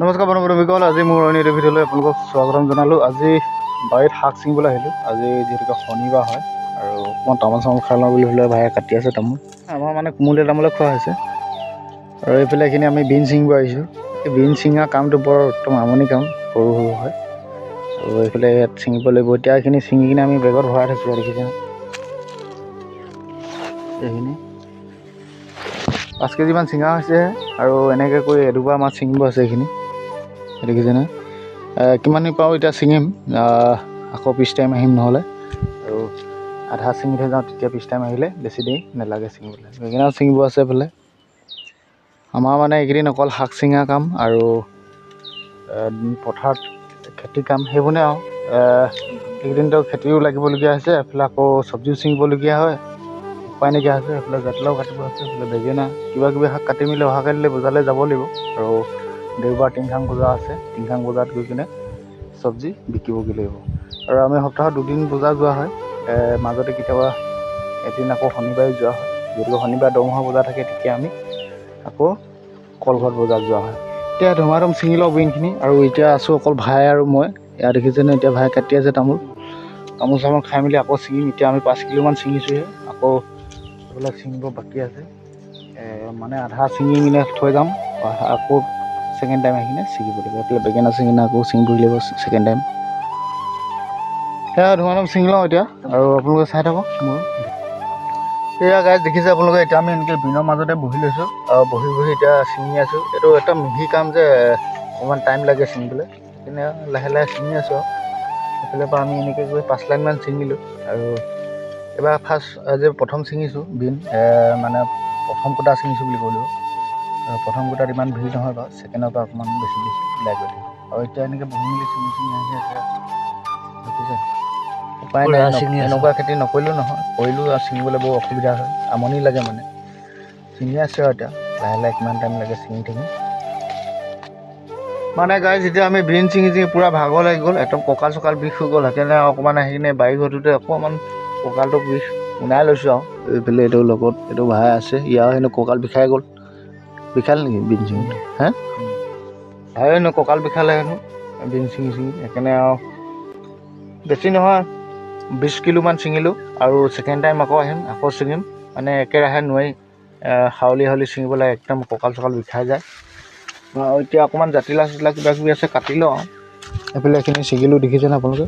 নমস্কাৰ বন্ধুসকল, আজি মোৰ অন্য এটা ভিডিঅ'লৈ আপোনালোকক স্বাগতম জনালোঁ। আজি বাৰীত শাক ছিঙিবলৈ আহিলোঁ। আজি যিহেতুকে শনিবাৰ হয় আৰু অকণমান তামোল চামোল খাই লওঁ বুলি হ'লে ভাইয়ে কাটি আছে তামোল। আমাৰ মানে কোমলীয়া তামোলে খোৱা হৈছে। আৰু এইফালে এইখিনি আমি বিন ছিঙিব আহিছোঁ। এই বিন ছিঙা কামটো বৰ একদম আমনি কাম, সৰু সৰু হয়। আৰু এইফালে ইয়াত ছিঙিব লাগিব। এতিয়া এইখিনি ছিঙি কিনে আমি বেগত ভৰাই থৈছোঁ। দেখিছে এইখিনি 5 কেজিমান ছিঙা হৈছে আৰু এনেকৈ কৰি এডোবা মাছ ছিঙিব আছে। এইখিনি দেখিছেনে? কিমান পাওঁ এতিয়া ছিঙিম, আকৌ পিছ টাইম আহিম নহ'লে, আৰু আধা ছিঙি থৈ যাওঁ, তেতিয়া পিছ টাইম আহিলে বেছি দেৰি নেলাগে ছিঙিবলৈ। বেঙেনাও ছিঙিব আছে এইফালে। আমাৰ মানে এইকেইদিন অকল শাক ছিঙা কাম আৰু পথাৰত খেতি কাম সেইবোৰে আৰু। এইকেইদিনতো খেতিও লাগিবলগীয়া হৈছে, এফালে আকৌ চব্জিও ছিঙিবলগীয়া হয়, উপায় নাইকিয়া হৈছে। এইফালে জাতিলাও কাটিব আছে, এইফালে বেঙেনা, কিবা কিবি শাক কাটি মেলি অহা কালিলৈ বজাৰলৈ যাব লাগিব। আৰু দেওবাৰ টিংখাং বজাৰ আছে, টিংখাং বজাৰত গৈ কিনে চব্জি বিকিবগৈ লাগিব। আৰু আমি সপ্তাহত 2 দিন বজাৰ যোৱা হয়, মাজতে কেতিয়াবা এদিন আকৌ শনিবাৰে যোৱা হয়। যদি শনিবাৰে দৰমহা বজাৰ থাকে, তেতিয়া আমি আকৌ কলঘৰত বজাৰ যোৱা হয়। এতিয়া ধুমাধুম ছিঙি লওঁ বিনখিনি। আৰু এতিয়া আছোঁ অকল ভাই আৰু মই। ইয়াত দেখিছেনে, এতিয়া ভাই কাটি আছে তামোল চামোল খাই মেলি আকৌ ছিঙিম। এতিয়া আমি 5 কিলোমান ছিঙিছোঁহে, আকৌ এইবিলাক ছিঙিব বাকী আছে। মানে আধা ছিঙি কিনে থৈ যাম, আকৌ ছেকেণ্ড টাইম আহিকিনে ছিঙিব লাগিব। এইফালে বেঙেনা ছিঙিনা আকৌ ছিঙিব লাগিব ছেকেণ্ড টাইম। সেয়া ধুমাধুম ছিঙি লওঁ এতিয়া, আৰু আপোনালোকে চাই থাকক মোৰ। সেয়া গাইজ দেখিছে আপোনালোকে, এতিয়া আমি এনেকৈ বিনৰ মাজতে বহি লৈছোঁ আৰু বহি এতিয়া ছিঙি আছোঁ। এইটো একদম মিহি কাম যে, অকণমান টাইম লাগে ছিঙিবলৈ। সেইখিনি লাহে লাহে ছিঙি আছোঁ আৰু এইফালৰ পৰা আমি এনেকৈ গৈ 5 লাইনমান ছিঙিলোঁ। আৰু এইবাৰ আজি প্ৰথম ছিঙিছোঁ বিন, মানে প্ৰথম কোটা ছিঙিছোঁ বুলি ক'লোঁ। প্ৰথম কোটাত ইমান ভিৰ নহয় বাৰু, ছেকেণ্ডৰ পৰা অকণমান বেছি ওলাই গৈ থাকিব। আৰু এতিয়া এনেকৈ বহি মেলি ছিঙি আহি আছে। দেখিছে, উপায় নাই, এনেকুৱা খেতি নকৰিলেও নহয়, কৰিলেও আৰু ছিঙিবলৈ বৰ অসুবিধা হয়, আমনি লাগে মানে। ছিঙি আছোঁ আৰু এতিয়া লাহে লাহে কিমান টাইম লাগে ছিঙি থাকিম। মানে গাইজ এতিয়া আমি বিন ছিঙি পূৰা ভাগৰ লাগি গ'ল, একদম কঁকাল চকাল বিষ হৈ গ'ল। সেইকাৰণে অকণমান আহি কিনে বাৰী ঘৰটোতে অকণমান কঁকালটো বিষ উনাই লৈছোঁ আৰু। এইফালে এইটো লগত এইটো ভাই আছে, ইয়াৰ হেনো কঁকাল বিষাই গ'ল। বিষাল নেকি বিন ছিঙি? ভাই হেনো কঁকাল বিষালে হেনো বিন ছিঙি। সেইকাৰণে আৰু বেছি নহয় 20 কিলোমান ছিঙিলোঁ। আৰু ছেকেণ্ড টাইম আকৌ আহিম, আকৌ ছিঙিম। মানে একেৰাহে নোৱাৰি, হাউলি ছিঙিব লাগে, একদম কঁকাল চকাল বিষাই যায়। আৰু এতিয়া অকণমান জাতিলাও চাতিলাও কিবা কিবি আছে, কাটি লওঁ আৰু। এইফালে এইখিনি ছিঙিলোঁ, দেখিছেনে আপোনালোকে?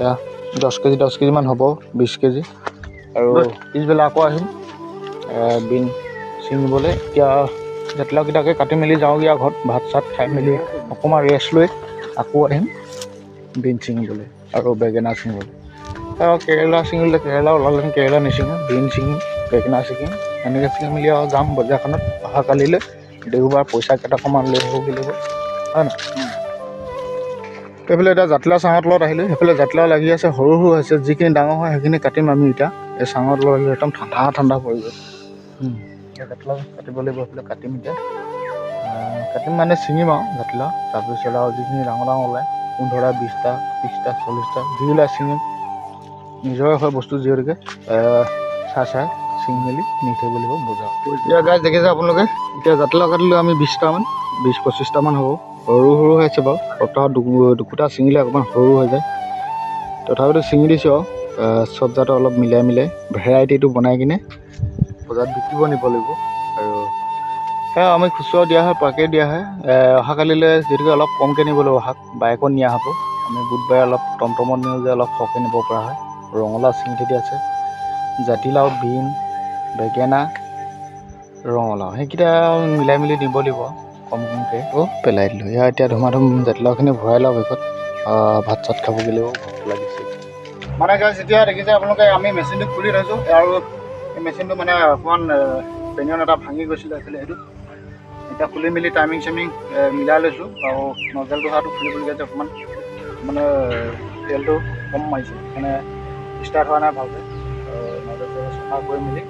এয়া 10 কেজিমান হ'ব, 20 কেজি। আৰু পিছবেলা আকৌ আহিম বিন ছিঙিবলৈ। এতিয়া জাতিলাওকেইটাকে কাটি মেলি যাওঁগৈ আৰু ঘৰত, ভাত চাত খাই মেলি অকণমান ৰেষ্ট লৈ আকৌ আহিম বিন ছিঙিবলৈ আৰু বেঙেনা ছিঙিবলৈ। আৰু কেৰেলা ছিঙিলে কেৰেলা ওলালে, কেৰেলা নিছিঙো, বিন ছিঙিম, বেঙেনা ছিঙিম, এনেকৈ ছিঙি মেলি আৰু যাম বজাৰখনত অহা কালিলৈ। দেওবাৰ পইচা কেইটামান লৈ আহিবগৈ লাগিব, হয় নহয়? এইফালে এতিয়া জাতিলাও চাঙৰ তলত আহিলোঁ। সেইফালে জাতিলাও লাগি আছে, সৰু সৰু হৈছে। যিখিনি ডাঙৰ হয় সেইখিনি কাটিম আমি এতিয়া। এই চাঙৰ তলত আহিলোঁ, একদম ঠাণ্ডা পৰিব। এতিয়া জাতিলাও কাটিব লাগিব, এইফালে কাটিম এতিয়া। কাটিম মানে ছিঙিম আৰু জাতিলাও। তাৰপিছত আৰু যিখিনি ডাঙৰ ওলায় 15টা 20টা 30টা 40টা যি ওলায় ছিঙিম। নিজৰে হয় বস্তু যিহেতুকে চাই ছিঙি মেলি নি থাকিব লাগিব বজাৰত। এতিয়া গাইজ দেখিছে আপোনালোকে, এতিয়া জাতিলাও কাটিলোঁ আমি 20টামান, 20-25টামান হ'ব। সৰু হৈ আছে বাৰু, সপ্তাহত দুকুটা ছিঙিলে অকণমান সৰু হৈ যায়। তথাপিতো ছিঙি দিছোঁ আৰু চব যাতে অলপ মিলাই ভেৰাইটিটো বনাই কিনে বজাৰত বিকিব নিব লাগিব। আৰু সেয়া আমি খুচুৰাও দিয়া হয়, পাইকাৰী দিয়া হয়। অহাকালিলৈ যিহেতুকে অলপ কমকৈ নিব লাগিব শাক, বাইকত নিয়া হ'ব। আমি বুধবাৰে অলপ টমটমত নিওঁ যে অলপ সৰহকৈ নিব পৰা হয়। ৰঙালাও ছিঙি থৈ দিয়া আছে, জাতিলাও, বিন, বেঙেনা, ৰঙালাও, সেইকেইটা মিলাই মেলি দিব লাগিব কমকৈ। পেলাই দিলোঁ। এয়া এতিয়া ধুমাধুম জাতিলাওখিনি ভৰাই লওঁ বেগত, ভাত চাত খাবগৈ লাগিব, ভোক লাগিছে। মানে গাইজ এতিয়া দেখিছে আপোনালোকে, আমি মেচিনটো খুলি থৈছোঁ। আৰু এই মেচিনটো মানে অকণমান পেনিয়ন এটা ভাঙি গৈছিলে, সেইটো এতিয়া খুলি মেলি টাইমিং চাইমিং মিলাই লৈছোঁ। আৰু নজেলটো হোৱাটো খুলিবলগীয়া যে অকণমান মানে তেলটো কম মাৰিছে, সেইকাৰণে ষ্টাৰ্ট হোৱা নাই ভালকৈ। নজেলটো চাফা কৰি মেলি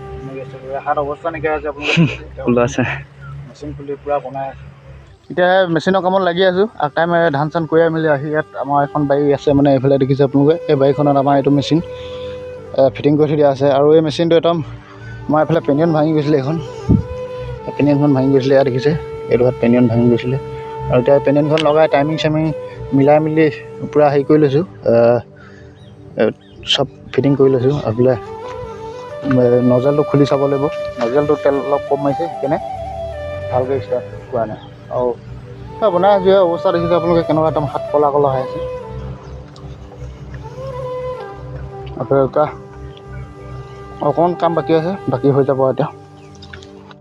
হাত অৱস্থা নাইকিয়া হৈছে আপোনালোকে। মেচিন খুলি পূৰা বনাই আছোঁ। এতিয়া মেচিনৰ কামত লাগি আছোঁ। আগ টাইমে ধান চান কঢ়িয়াই মেলি আহি ইয়াত আমাৰ এখন বাৰী আছে, মানে এইফালে দেখিছে আপোনালোকে, এই বাৰীখনত আমাৰ এইটো মেচিন ফিটিং কৰি থৈ দিয়া আছে। আৰু এই মেচিনটো একদম আমাৰ এইফালে পেনিয়ন ভাঙি গৈছিলে, এইখন পেনিয়নখন ভাঙি গৈছিলে। ইয়াত দেখিছে, এইটো হাত পেনিয়ন ভাঙি গৈছিলে। আৰু এতিয়া পেনেলখন লগাই টাইমিং চাইমিং মিলাই মেলি পূৰা হেৰি কৰি লৈছোঁ, চব ফিটিং কৰি লৈছোঁ। আৰু বোলে নজেলটো খুলি চাব লাগিব, নজেলটো তেল অলপ কম মাৰিছে সেইকাৰণে ভালকৈ ষ্টাৰ্ট কৰা নাই। আৰু বনাই আছোঁ অৱস্থা দেখিছে আপোনালোকে কেনেকুৱা একদম হাত কলা কলা হৈ আছে। আকৌ এতিয়া অকণমান কাম বাকী আছে, বাকী হৈ যাব এতিয়া।